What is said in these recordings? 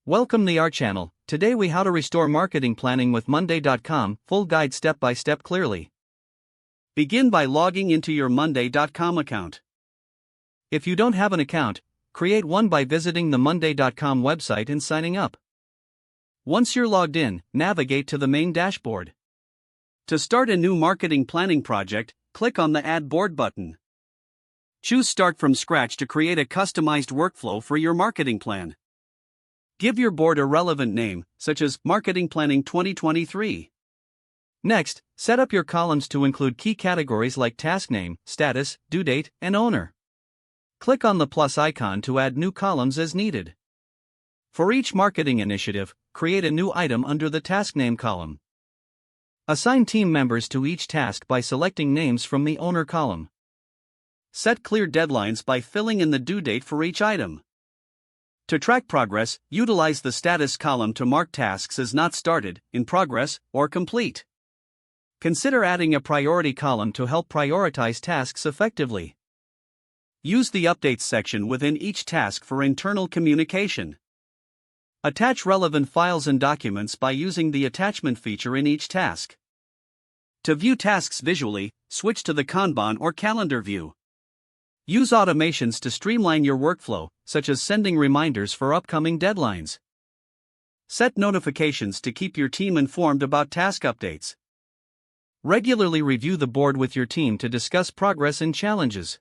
Welcome to our channel. Today we how to restore marketing planning with Monday.com, full guide step by step clearly. Begin by logging into your Monday.com account. If you don't have an account, create one by visiting the Monday.com website and signing up. Once you're logged in, navigate to the main dashboard. To start a new marketing planning project, click on the Add Board button. Choose Start from Scratch to create a customized workflow for your marketing plan. Give your board a relevant name, such as Marketing Planning 2023. Next, set up your columns to include key categories like task name, status, due date, and owner. Click on the plus icon to add new columns as needed. For each marketing initiative, create a new item under the task name column. Assign team members to each task by selecting names from the owner column. Set clear deadlines by filling in the due date for each item. To track progress, utilize the status column to mark tasks as not started, in progress, or complete. Consider adding a priority column to help prioritize tasks effectively. Use the updates section within each task for internal communication. Attach relevant files and documents by using the attachment feature in each task. To view tasks visually, switch to the Kanban or calendar view. Use automations to streamline your workflow, such as sending reminders for upcoming deadlines. Set notifications to keep your team informed about task updates. Regularly review the board with your team to discuss progress and challenges.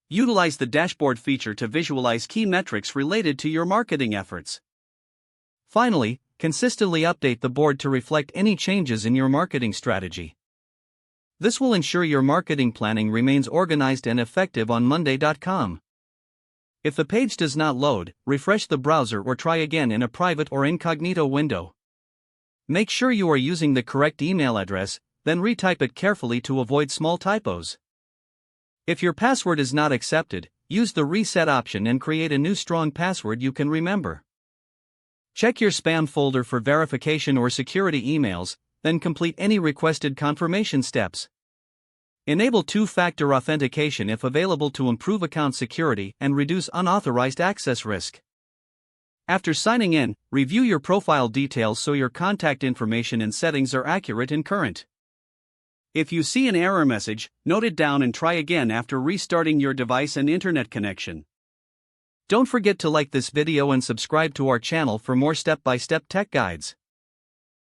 Utilize the dashboard feature to visualize key metrics related to your marketing efforts. Finally, consistently update the board to reflect any changes in your marketing strategy. This will ensure your marketing planning remains organized and effective on Monday.com. If the page does not load, refresh the browser or try again in a private or incognito window. Make sure you are using the correct email address, then retype it carefully to avoid small typos. If your password is not accepted, use the reset option and create a new strong password you can remember. Check your spam folder for verification or security emails, then complete any requested confirmation steps. Enable two-factor authentication if available to improve account security and reduce unauthorized access risk. After signing in, review your profile details so your contact information and settings are accurate and current. If you see an error message, note it down and try again after restarting your device and internet connection. Don't forget to like this video and subscribe to our channel for more step-by-step tech guides.